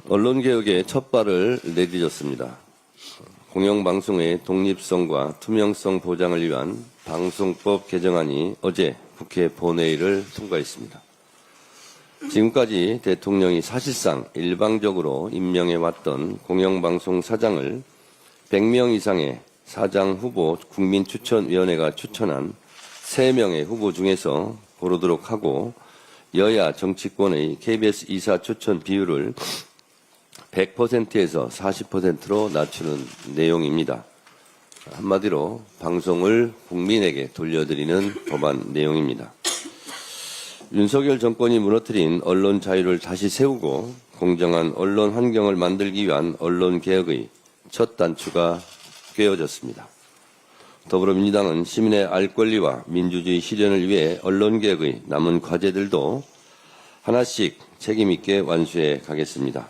언론개혁의 첫 발을 내디뎠습니다. 공영방송의 독립성과 투명성 보장을 위한 방송법 개정안이 어제 국회 본회의를 통과했습니다. 지금까지 대통령이 사실상 일방적으로 임명해왔던 공영방송 사장을 100명 이상의 사장 후보 국민추천위원회가 추천한 3명의 후보 중에서 고르도록 하고 여야 정치권의 KBS 이사 추천 비율을 100%에서 40%로 낮추는 내용입니다. 한마디로 방송을 국민에게 돌려드리는 법안 내용입니다. 윤석열 정권이 무너뜨린 언론 자유를 다시 세우고 공정한 언론 환경을 만들기 위한 언론 개혁의 첫 단추가 꿰어졌습니다. 더불어민주당은 시민의 알 권리와 민주주의 실현을 위해 언론 개혁의 남은 과제들도 하나씩 책임 있게 완수해 가겠습니다.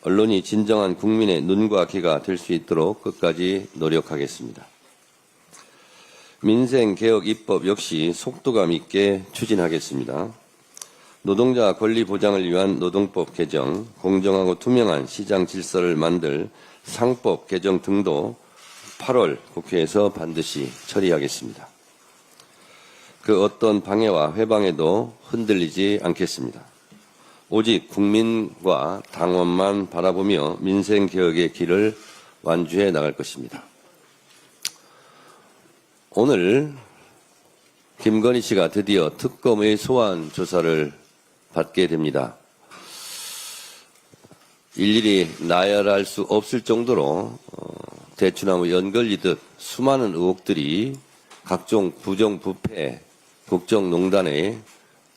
언론이 진정한 국민의 눈과 귀가 될 수 있도록 끝까지 노력하겠습니다. 민생개혁 입법 역시 속도감 있게 추진하겠습니다. 노동자 권리 보장을 위한 노동법 개정, 공정하고 투명한 시장 질서를 만들 상법 개정 등도 8월 국회에서 반드시 처리하겠습니다. 그 어떤 방해와 회방에도 흔들리지 않겠습니다. 오직 국민과 당원만 바라보며 민생개혁의 길을 완주해 나갈 것입니다. 오늘 김건희 씨가 드디어 특검의 소환 조사를 받게 됩니다. 일일이 나열할 수 없을 정도로 대추나무 연걸리듯 수많은 의혹들이 각종 부정부패, 국정농단의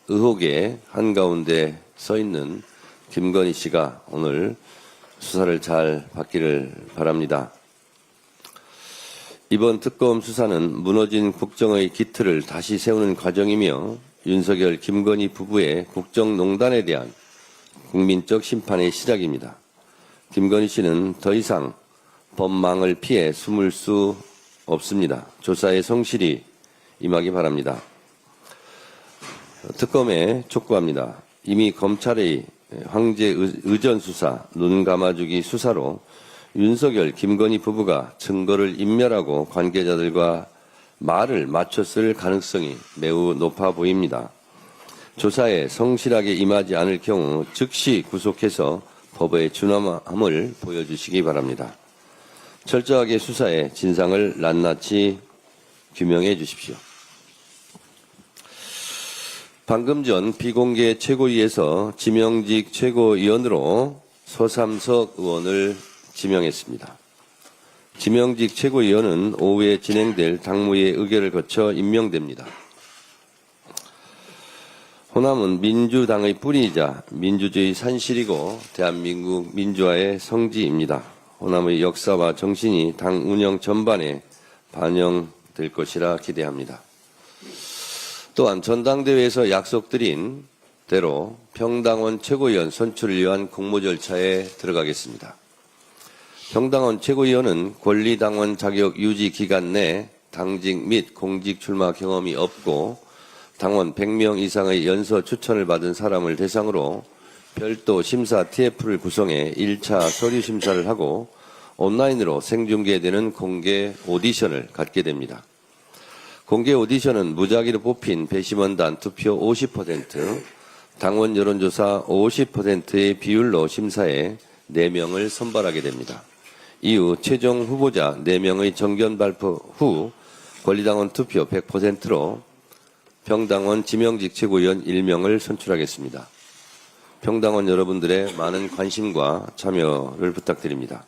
의혹의 한가운데 서 있는 김건희 씨가 오늘 수사를 잘 받기를 바랍니다. 이번 특검 수사는 무너진 국정의 기틀을 다시 세우는 과정이며 윤석열, 김건희 부부의 국정농단에 대한 국민적 심판의 시작입니다. 김건희 씨는 더 이상 법망을 피해 숨을 수 없습니다. 조사에 성실히 임하기 바랍니다. 특검에 촉구합니다. 이미 검찰의 황제 의전 수사, 눈 감아주기 수사로 윤석열, 김건희 부부가 증거를 인멸하고 관계자들과 말을 맞췄을 가능성이 매우 높아 보입니다. 조사에 성실하게 임하지 않을 경우 즉시 구속해서 법의 준엄함을 보여주시기 바랍니다. 철저하게 수사에 진상을 낱낱이 규명해 주십시오. 방금 전 비공개 최고위에서 지명직 최고위원으로 서삼석 의원을 지명했습니다. 지명직 최고위원은 오후에 진행될 당무의 의결을 거쳐 임명됩니다. 호남은 민주당의 뿌리이자 민주주의 산실이고 대한민국 민주화의 성지입니다. 호남의 역사와 정신이 당 운영 전반에 반영될 것이라 기대합니다. 또한 전당대회에서 약속드린 대로 평당원 최고위원 선출을 위한 공모 절차에 들어가겠습니다. 평당원 최고위원은 권리당원 자격 유지 기간 내 당직 및 공직 출마 경험이 없고 당원 100명 이상의 연서 추천을 받은 사람을 대상으로 별도 심사 TF를 구성해 1차 서류 심사를 하고 온라인으로 생중계되는 공개 오디션을 갖게 됩니다. 공개 오디션은 무작위로 뽑힌 배심원단 투표 50%, 당원 여론조사 50%의 비율로 심사해 4명을 선발하게 됩니다. 이후 최종 후보자 4명의 정견 발표 후 권리당원 투표 100%로 평당원 지명직 최고위원 1명을 선출하겠습니다. 평당원 여러분들의 많은 관심과 참여를 부탁드립니다.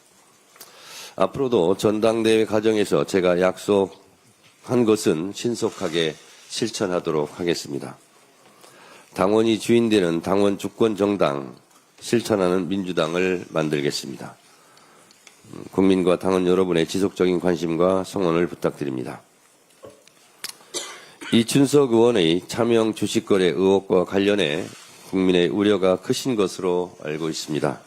앞으로도 전당대회 과정에서 제가 약속한 것은 신속하게 실천하도록 하겠습니다. 당원이 주인되는 당원 주권 정당 실천하는 민주당을 만들겠습니다. 국민과 당원 여러분의 지속적인 관심과 성원을 부탁드립니다. 이춘석 의원의 차명 주식거래 의혹과 관련해 국민의 우려가 크신 것으로 알고 있습니다.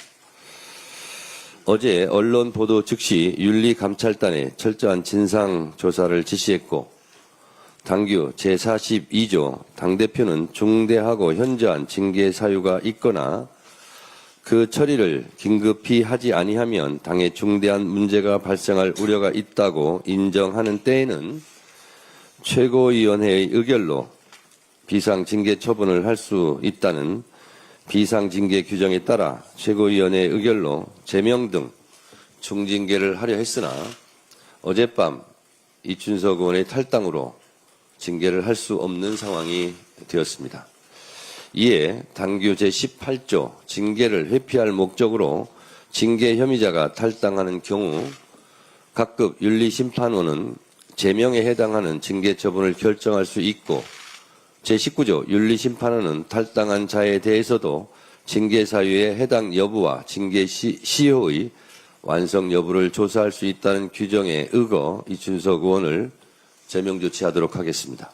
어제 언론 보도 즉시 윤리감찰단에 철저한 진상조사를 지시했고 당규 제42조 당대표는 중대하고 현저한 징계 사유가 있거나 그 처리를 긴급히 하지 아니하면 당에 중대한 문제가 발생할 우려가 있다고 인정하는 때에는 최고위원회의 의결로 비상징계 처분을 할 수 있다는 비상징계 규정에 따라 최고위원회의 의결로 제명 등 중징계를 하려 했으나 어젯밤 이춘석 의원의 탈당으로 징계를 할 수 없는 상황이 되었습니다. 이에 당규 제18조 징계를 회피할 목적으로 징계 혐의자가 탈당하는 경우 각급 윤리심판원은 제명에 해당하는 징계 처분을 결정할 수 있고 제19조 윤리심판원은 탈당한 자에 대해서도 징계 사유의 해당 여부와 징계 시효의 완성 여부를 조사할 수 있다는 규정에 의거 이춘석 의원을 제명 조치하도록 하겠습니다.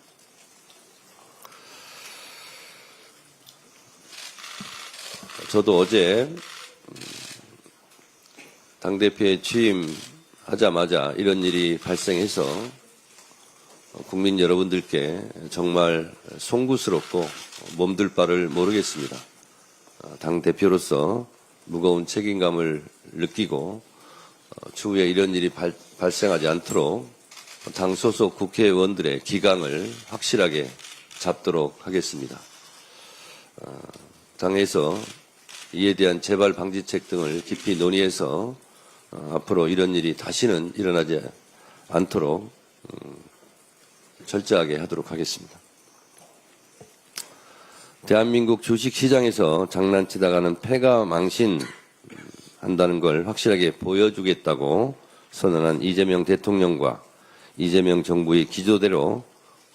저도 어제 당대표에 취임하자마자 이런 일이 발생해서 국민 여러분들께 정말 송구스럽고 몸둘 바를 모르겠습니다. 당대표로서 무거운 책임감을 느끼고 추후에 이런 일이 발생하지 않도록 당 소속 국회의원들의 기강을 확실하게 잡도록 하겠습니다. 당에서 이에 대한 재발 방지책 등을 깊이 논의해서 앞으로 이런 일이 다시는 일어나지 않도록 철저하게 하도록 하겠습니다. 대한민국 주식시장에서 장난치다가는 패가 망신한다는 걸 확실하게 보여주겠다고 선언한 이재명 대통령과 이재명 정부의 기조대로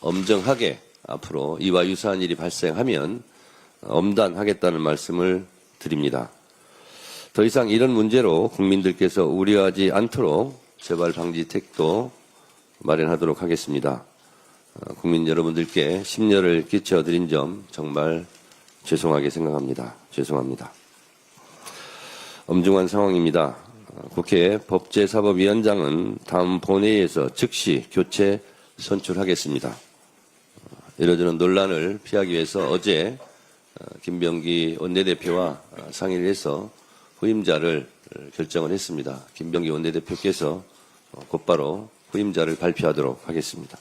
엄정하게 앞으로 이와 유사한 일이 발생하면 엄단하겠다는 말씀을 드립니다. 더 이상 이런 문제로 국민들께서 우려하지 않도록 재발 방지책도 마련하도록 하겠습니다. 국민 여러분들께 심려를 끼쳐드린 점 정말 죄송하게 생각합니다. 죄송합니다. 엄중한 상황입니다. 국회 법제사법위원장은 다음 본회의에서 즉시 교체 선출하겠습니다. 이러저런 논란을 피하기 위해서 어제 김병기 원내대표와 상의를 해서 후임자를 결정을 했습니다. 김병기 원내대표께서 곧바로 후임자를 발표하도록 하겠습니다.